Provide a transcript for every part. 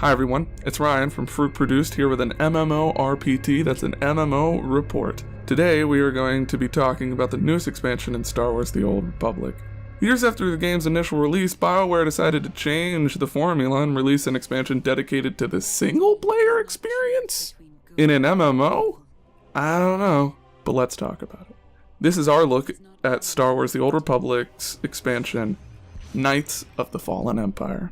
Hi everyone, it's Ryan from Fruit Produced here with an MMORPT, that's an MMO report. Today we are going to be talking about the newest expansion in Star Wars The Old Republic. Years after the game's initial release, BioWare decided to change the formula and release an expansion dedicated to the single-player experience? In an MMO? I don't know, but let's talk about it. This is our look at Star Wars The Old Republic's expansion, Knights of the Fallen Empire.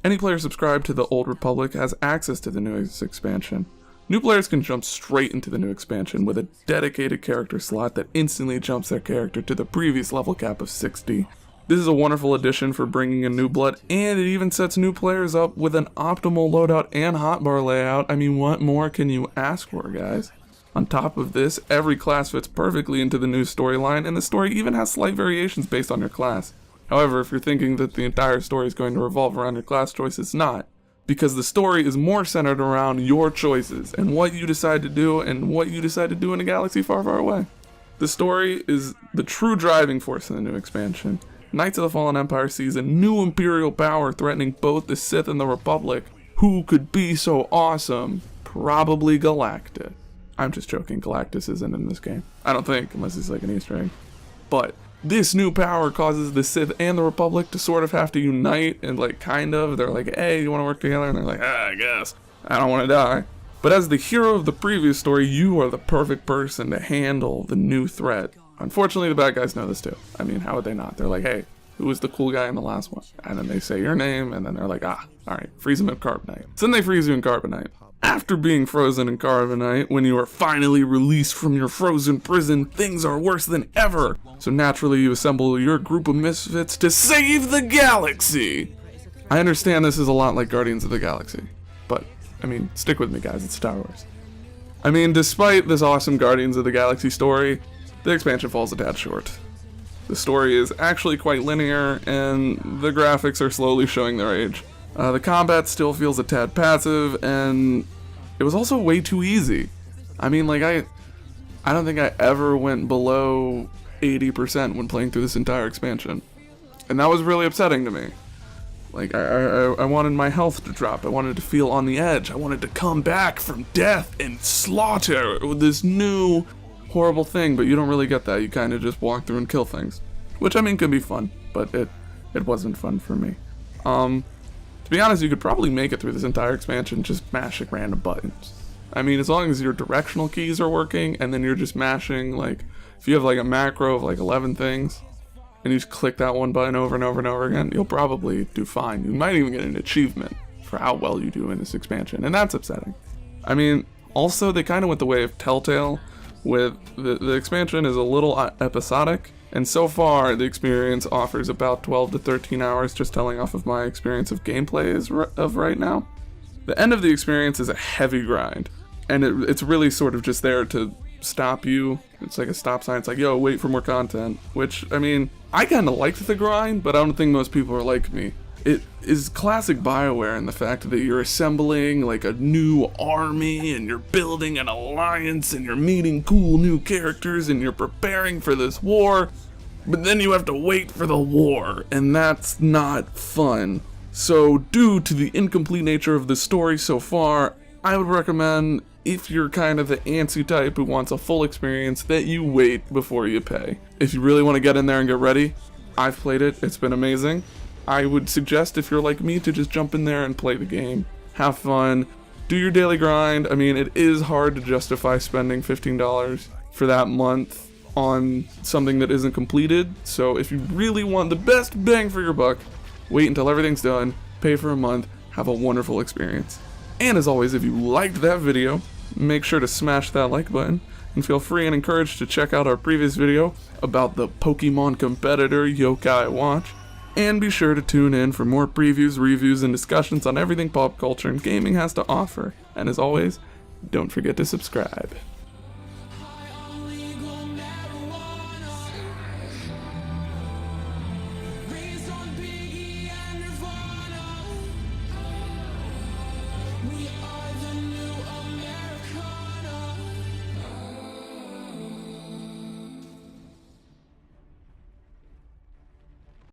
Any player subscribed to the Old Republic has access to the newest expansion. New players can jump straight into the new expansion with a dedicated character slot that instantly jumps their character to the previous level cap of 60. This is a wonderful addition for bringing in new blood, and it even sets new players up with an optimal loadout and hotbar layout. I mean, what more can you ask for, guys? On top of this, every class fits perfectly into the new storyline, and the story even has slight variations based on your class. However, if you're thinking that the entire story is going to revolve around your class choice, it's not. Because the story is more centered around your choices and what you decide to do and what you decide to do in a galaxy far, far away. The story is the true driving force in the new expansion. Knights of the Fallen Empire sees a new Imperial power threatening both the Sith and the Republic. Who could be so awesome? Probably Galactus. I'm just joking, Galactus isn't in this game. I don't think, unless it's like an Easter egg. But this new power causes the Sith and the Republic to sort of have to unite, and they're like, hey, you want to work together? And they're like, I guess. I don't want to die. But as the hero of the previous story, you are the perfect person to handle the new threat. Unfortunately, the bad guys know this too. I mean, how would they not? They're like, hey, who was the cool guy in the last one? And then they say your name, and then they're like, alright, freeze him in carbonite. So then they freeze you in carbonite. After being frozen in carbonite, when you are finally released from your frozen prison, things are worse than ever. So naturally you assemble your group of misfits to save the galaxy. I understand this is a lot like Guardians of the Galaxy, but, I mean, stick with me guys, it's Star Wars. I mean, despite this awesome Guardians of the Galaxy story, the expansion falls a tad short. The story is actually quite linear, and the graphics are slowly showing their age. The combat still feels a tad passive, and it was also way too easy. I mean, I don't think I ever went below 80% when playing through this entire expansion. And that was really upsetting to me. I wanted my health to drop. I wanted to feel on the edge. I wanted to come back from death and slaughter with this new horrible thing, but you don't really get that. You kind of just walk through and kill things. Which, I mean, could be fun, but it wasn't fun for me. To be honest, you could probably make it through this entire expansion just mashing random buttons. I mean, as long as your directional keys are working, and then you're just mashing, if you have a macro of 11 things, and you just click that one button over and over and over again, you'll probably do fine. You might even get an achievement for how well you do in this expansion, and that's upsetting. I mean, also, they kind of went the way of Telltale, with the expansion is a little episodic, and so far the experience offers about 12 to 13 hours, just telling off of my experience of gameplay of right now. The end of the experience is a heavy grind, and it's really sort of just there to stop you. It's like a stop sign. It's like, yo, wait for more content, which, I mean, I kind of liked the grind, but I don't think most people are like me. It is classic BioWare in the fact that you're assembling a new army, and you're building an alliance, and you're meeting cool new characters, and you're preparing for this war, but then you have to wait for the war, and that's not fun. So due to the incomplete nature of the story so far, I would recommend, if you're kind of the antsy type who wants a full experience, that you wait before you pay. If you really want to get in there and get ready, I've played it, it's been amazing. I would suggest, if you're like me, to just jump in there and play the game. Have fun. Do your daily grind. I mean, it is hard to justify spending $15 for that month on something that isn't completed. So if you really want the best bang for your buck, wait until everything's done, pay for a month, have a wonderful experience. And as always, if you liked that video, make sure to smash that like button, and feel free and encouraged to check out our previous video about the Pokemon competitor Yokai Watch. And be sure to tune in for more previews, reviews, and discussions on everything pop culture and gaming has to offer. And as always, don't forget to subscribe. We are